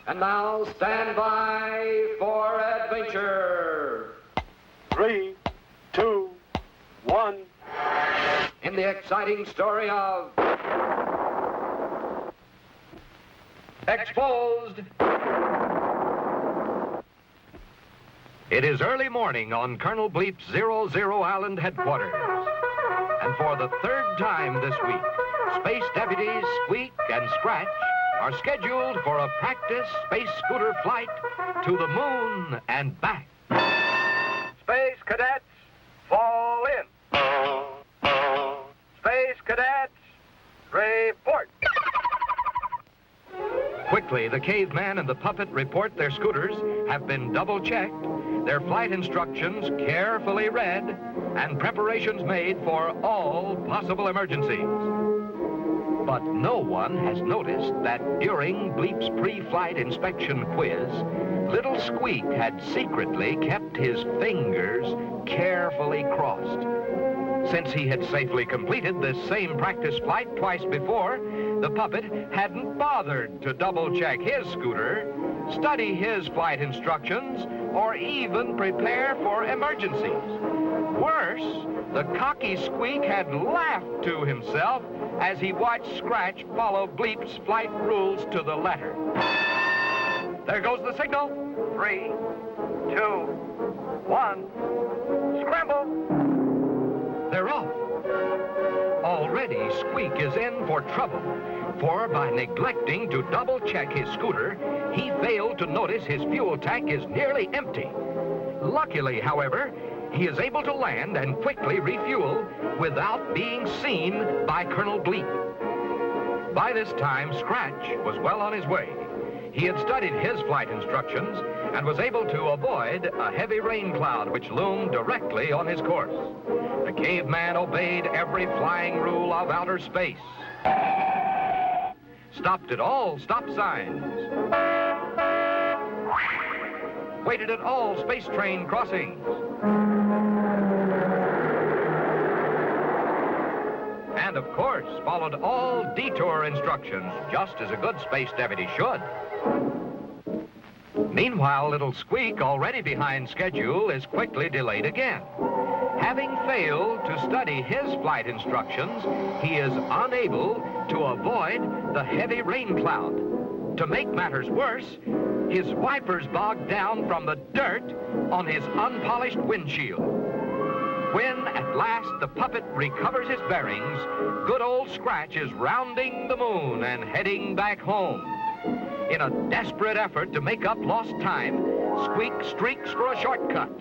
And now stand by for adventure. 3, 2, 1. In the exciting story of Exposed. It is early morning on Colonel Bleep's 00 Island headquarters. And for the third time this week, Space Deputies Squeek and Scratch are scheduled for a practice space scooter flight to the moon and back. Space Cadets, fall in. Space Cadets, report. Quickly, the caveman and the puppet report their scooters have been double-checked, their flight instructions carefully read, and preparations made for all possible emergencies. But no one has noticed that during Bleep's pre-flight inspection quiz, little Squeak had secretly kept his fingers carefully crossed. Since he had safely completed this same practice flight twice before, the puppet hadn't bothered to double-check his scooter, study his flight instructions, or even prepare for emergencies. Worse, the cocky Squeak had laughed to himself as he watched Scratch follow Bleep's flight rules to the letter. There goes the signal. 3, 2, 1, scramble. They're off. Already, Squeak is in for trouble, for by neglecting to double-check his scooter, he failed to notice his fuel tank is nearly empty. Luckily, however, he is able to land and quickly refuel without being seen by Colonel Bleep. By this time, Scratch was well on his way. He had studied his flight instructions and was able to avoid a heavy rain cloud which loomed directly on his course. The caveman obeyed every flying rule of outer space. Stopped at all stop signs. Waited at all space train crossings. And of course, followed all detour instructions, just as a good space deputy should. Meanwhile, little Squeak, already behind schedule, is quickly delayed again. Having failed to study his flight instructions, he is unable to avoid the heavy rain cloud. To make matters worse, his wipers bogged down from the dirt on his unpolished windshield. When, at last, the puppet recovers his bearings, good old Scratch is rounding the moon and heading back home. In a desperate effort to make up lost time, Squeak streaks for a shortcut,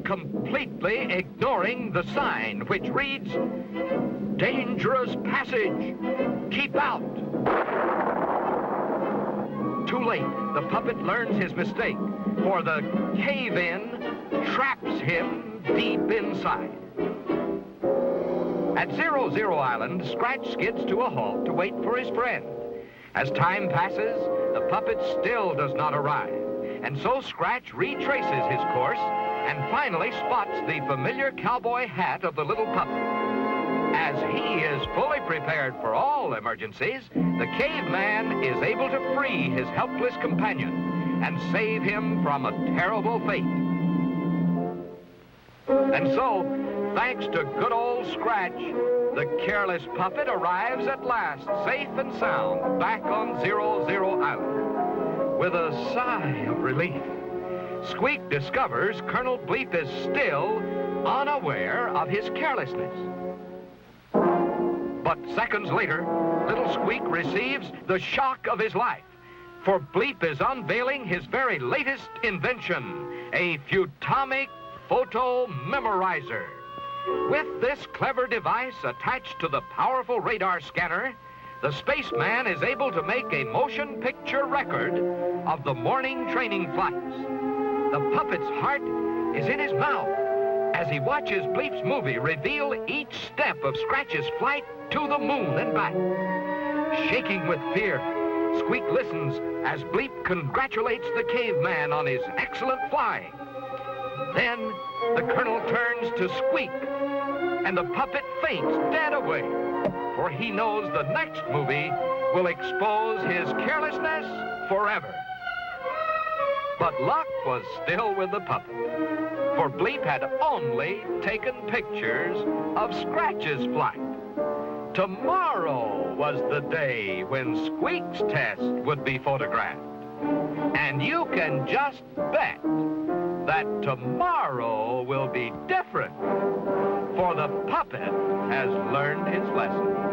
completely ignoring the sign which reads, "Dangerous passage, keep out." Too late, the puppet learns his mistake, for the cave-in traps him deep inside. At 00 Island, Scratch skids to a halt to wait for his friend. As time passes, the puppet still does not arrive, and so Scratch retraces his course and finally spots the familiar cowboy hat of the little puppet. As he is fully prepared for all emergencies, the caveman is able to free his helpless companion and save him from a terrible fate. And so, thanks to good old Scratch, the careless puppet arrives at last, safe and sound, back on 00 Island. With a sigh of relief, Squeak discovers Colonel Bleep is still unaware of his carelessness. But seconds later, little Squeak receives the shock of his life, for Bleep is unveiling his very latest invention, a futomic photo memorizer. With this clever device attached to the powerful radar scanner, the spaceman is able to make a motion picture record of the morning training flights. The puppet's heart is in his mouth as he watches Bleep's movie reveal each step of Scratch's flight to the moon and back. Shaking with fear, Squeak listens as Bleep congratulates the caveman on his excellent flying. Then the colonel turns to Squeak, and the puppet faints dead away, for he knows the next movie will expose his carelessness forever. But luck was still with the puppet, for Bleep had only taken pictures of Scratch's flight. Tomorrow was the day when Squeak's test would be photographed. And you can just bet that tomorrow will be different, for the puppet has learned his lesson.